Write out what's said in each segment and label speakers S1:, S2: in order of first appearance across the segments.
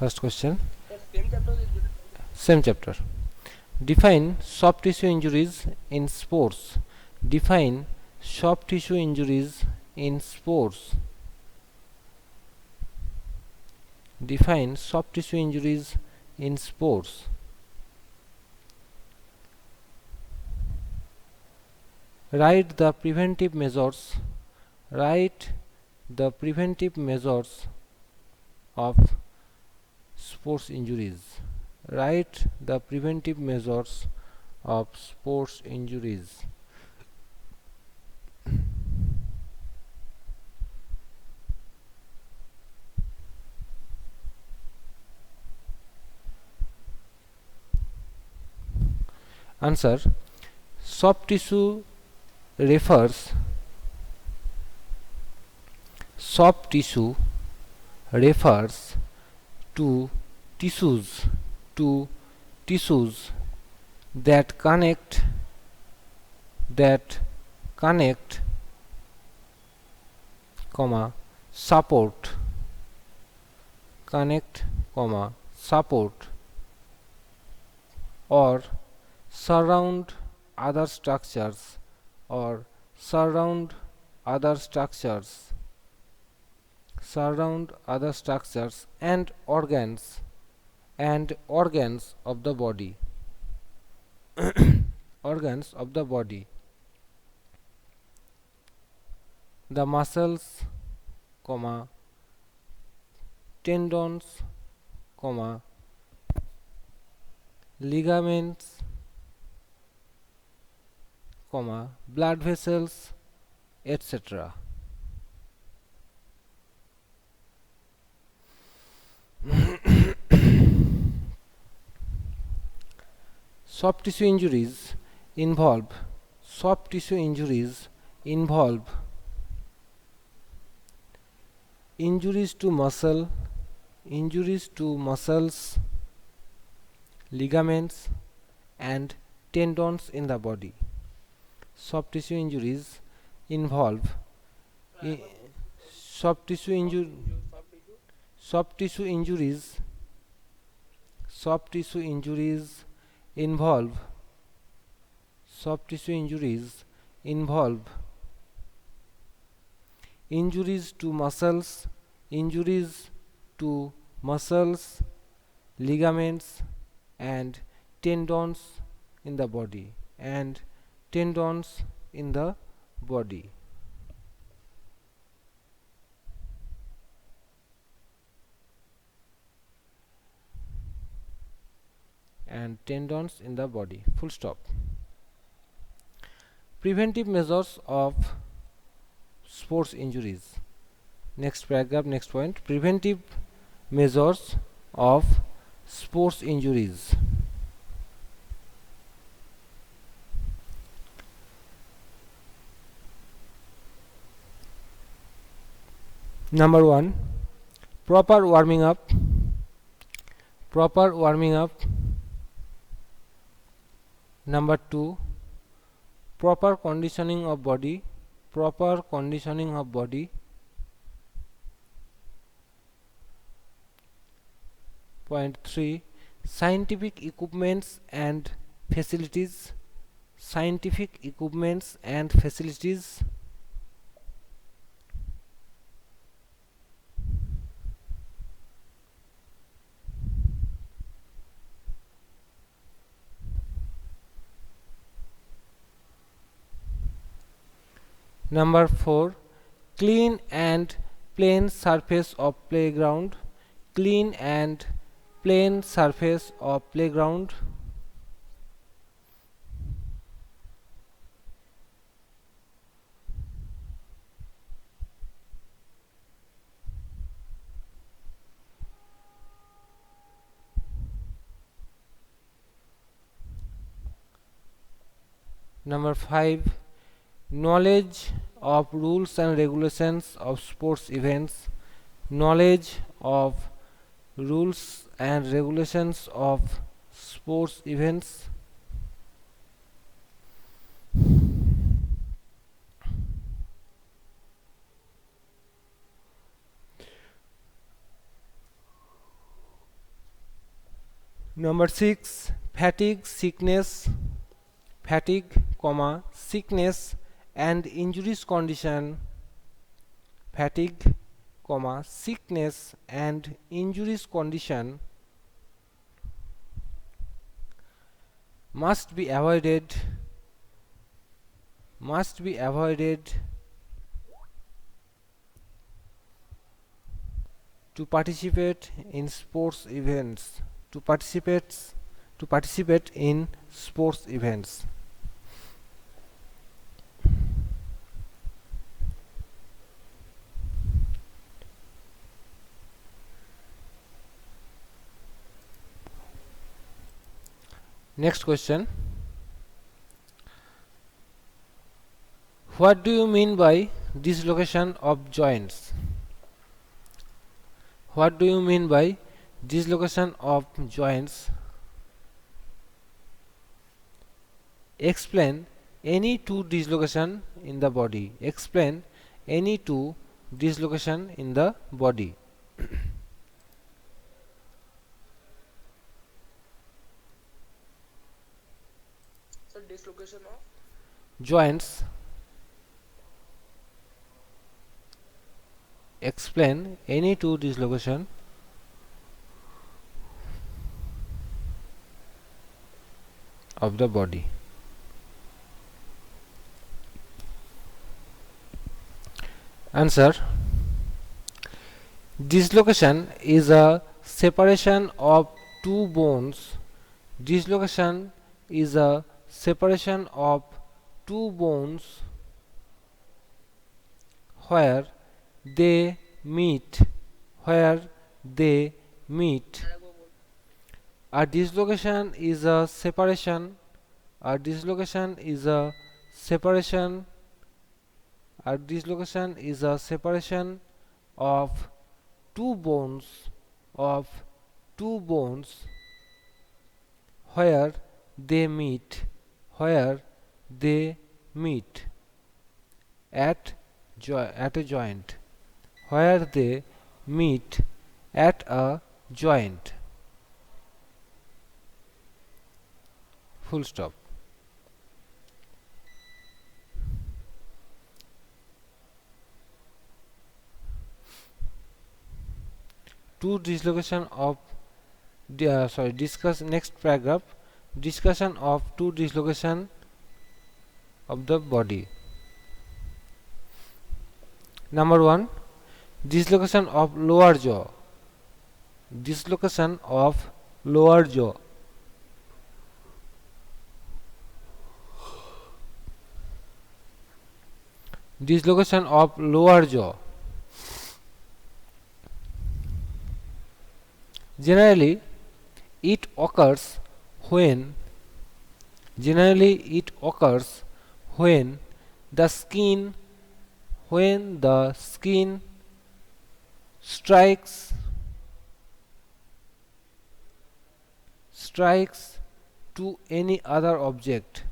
S1: First question. Same chapter. Define soft tissue injuries in sports. Define soft tissue injuries in sports. Define soft tissue injuries in sports. Write the preventive measures. Write the preventive measures of sports injuries. Write the preventive measures of sports injuries. Answer. Soft tissue refers to tissues that connect support or surround other structures and organs of the body. The muscles, tendons, ligaments, blood vessels, etc. Soft tissue injuries involve injuries to muscles, ligaments and tendons in the body. Soft tissue injuries involve soft tissue injuries involve injuries to muscles, ligaments and tendons in the body full stop. Preventive measures of sports injuries. Next paragraph, next point. Preventive measures of sports injuries. Number 1, proper warming up. Number 2, proper conditioning of body. Point 3, scientific equipments and facilities. Number 4, clean and plain surface of playground. Number 5, knowledge of rules and regulations of sports events. Number 6, fatigue, sickness and injuries condition. Fatigue, sickness and injuries condition must be avoided to participate in sports events. To participate in sports events. Next question. What do you mean by dislocation of joints? What do you mean by dislocation of joints? Explain any two dislocation in the body. Explain any two dislocation in the body.
S2: So dislocation of
S1: joints. Explain any two dislocation of the body. Answer. Dislocation is a separation of two bones. Dislocation is a separation of two bones where they meet. A dislocation is a separation. A dislocation is a separation. A dislocation is a separation of two bones where they meet at a joint. Where they meet at a joint. Full stop. Two dislocation of discuss next paragraph. Discussion of two dislocation of the body. Number 1, dislocation of lower jaw. Dislocation of lower jaw. Dislocation of lower jaw. Generally, it occurs when the skin strikes to any other object.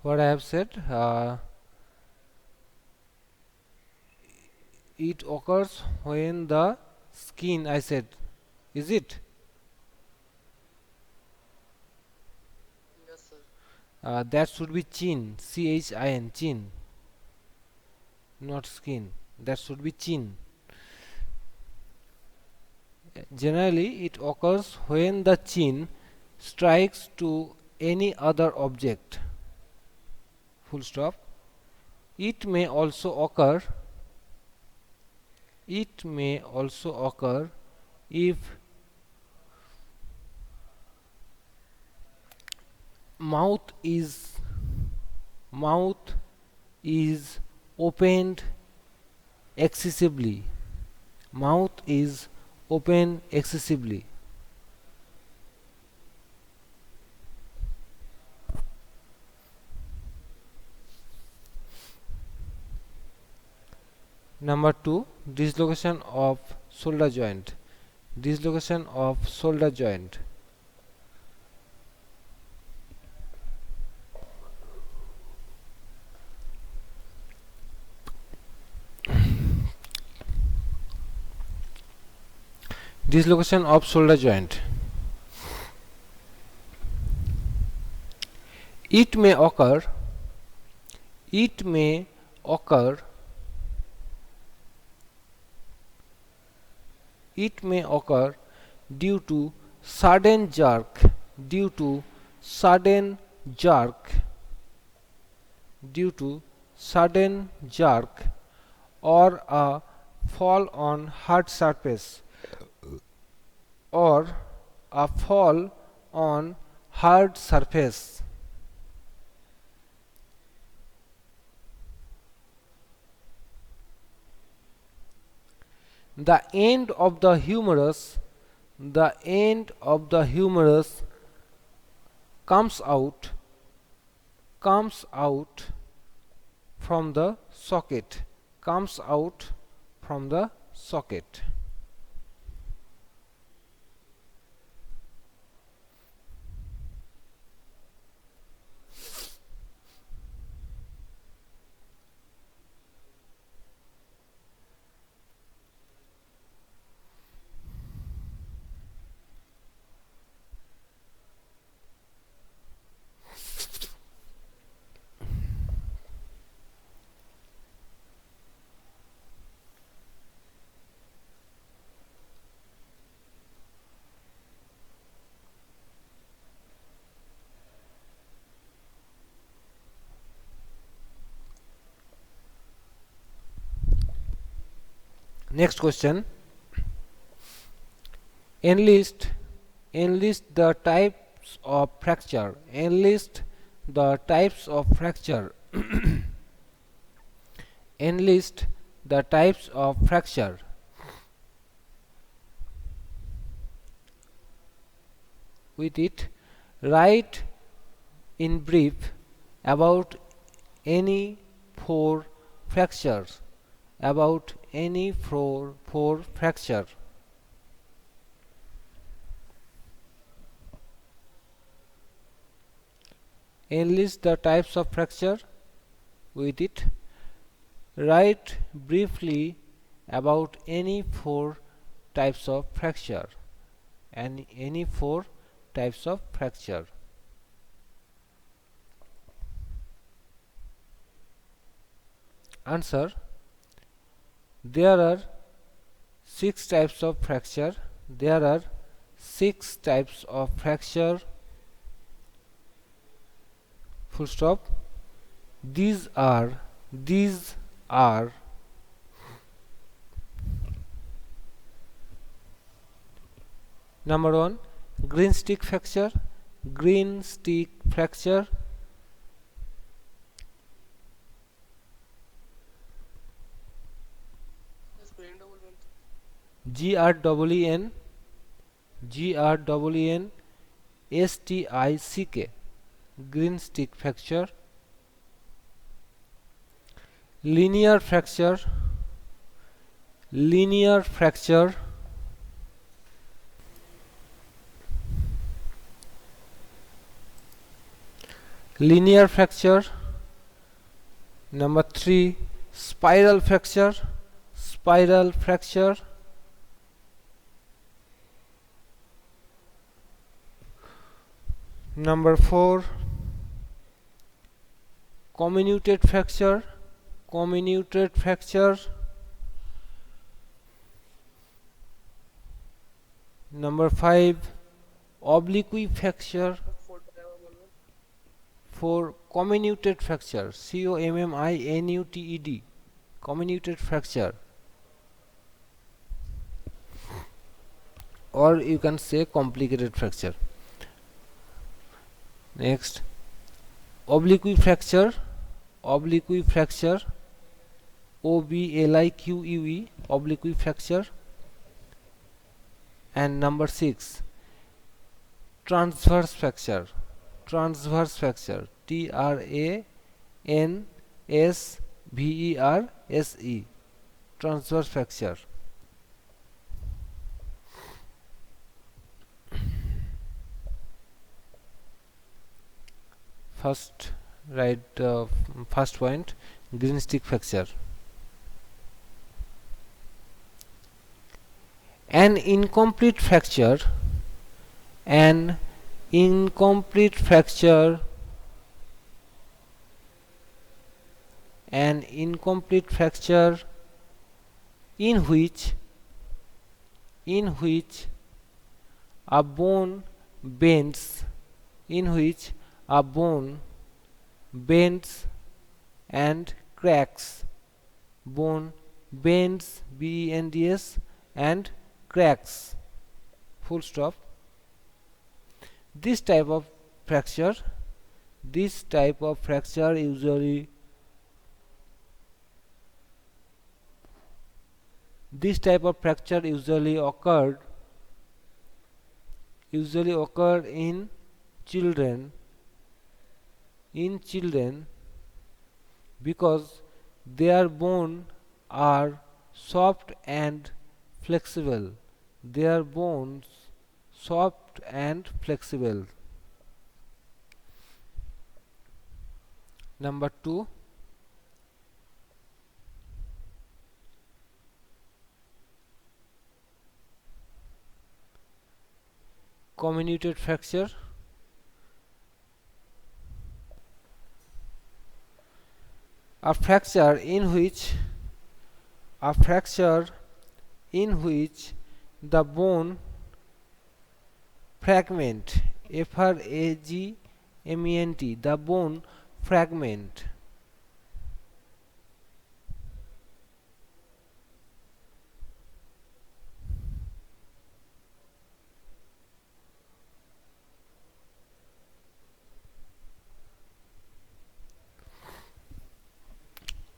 S1: What I have said, it occurs when the skin, I said, is it?
S2: yes, sir.
S1: That should be chin, chin, chin, not skin. That should be chin. Generally, it occurs when the chin strikes to any other object. Full stop. It may also occur if mouth is opened excessively. Number 2, dislocation of shoulder joint. Dislocation of shoulder joint. Dislocation of shoulder joint. It may occur due to sudden jerk or a fall on hard surface The end of the humerus comes out from the socket. Next question. Enlist the types of fracture. Enlist the types of fracture. With it, write in brief about any four fractures. Enlist the types of fracture. With it, write briefly about any four types of fracture. Answer. There are 6 types of fracture. Full stop. These are number 1, green stick fracture. GREEN STICK, green stick fracture. Linear fracture. Number 3, spiral fracture. Number 4, comminuted fracture. Number 5, oblique fracture. For comminuted fracture, COMMINUTED, comminuted fracture, or you can say complicated fracture. Next, oblique fracture, oblique fracture, oblique fracture. And number 6, transverse fracture, TRANSVERSE, transverse fracture. First, write the first point, green stick fracture. An incomplete fracture, an incomplete fracture, an incomplete fracture in which a bone bends, in which a bone bends and cracks. Bone bends, B-E-N-D-S, and cracks. Full stop. This type of fracture usually occurred in children because their bones are soft and flexible. Their bones soft and flexible. Number 2, comminuted fracture. A fracture in which the bone fragment, F-R-A-G-M-E-N-T, the bone fragment.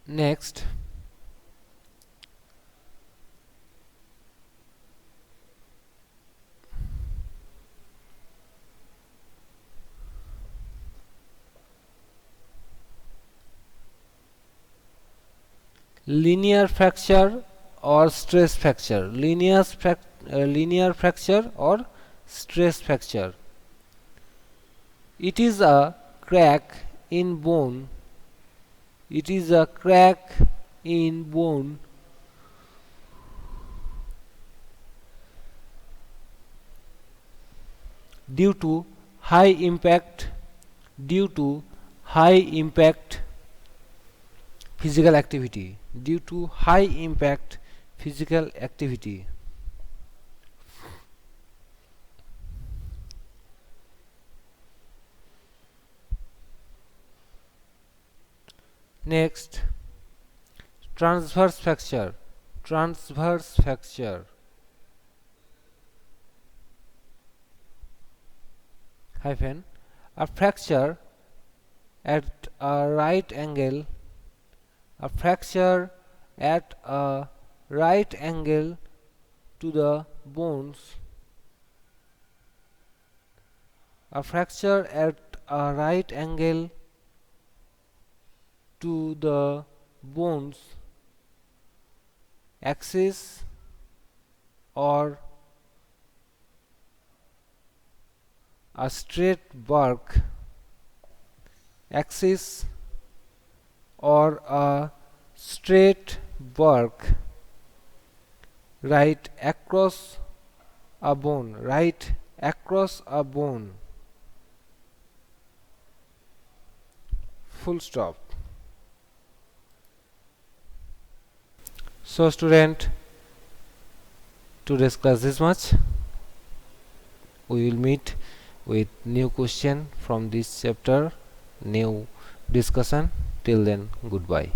S1: Next, linear fracture or stress fracture. Linear fracture or stress fracture. It is a crack in bone. It is a crack in bone due to high impact physical activity. Next, transverse fracture. Hyphen, a fracture at a right angle to the bones. A fracture at a right angle to the bones axis or a straight bulk axis or a straight bulk right across a bone. Full stop. So student, today's class is much. We will meet with new question from this chapter, new discussion. Till then, goodbye.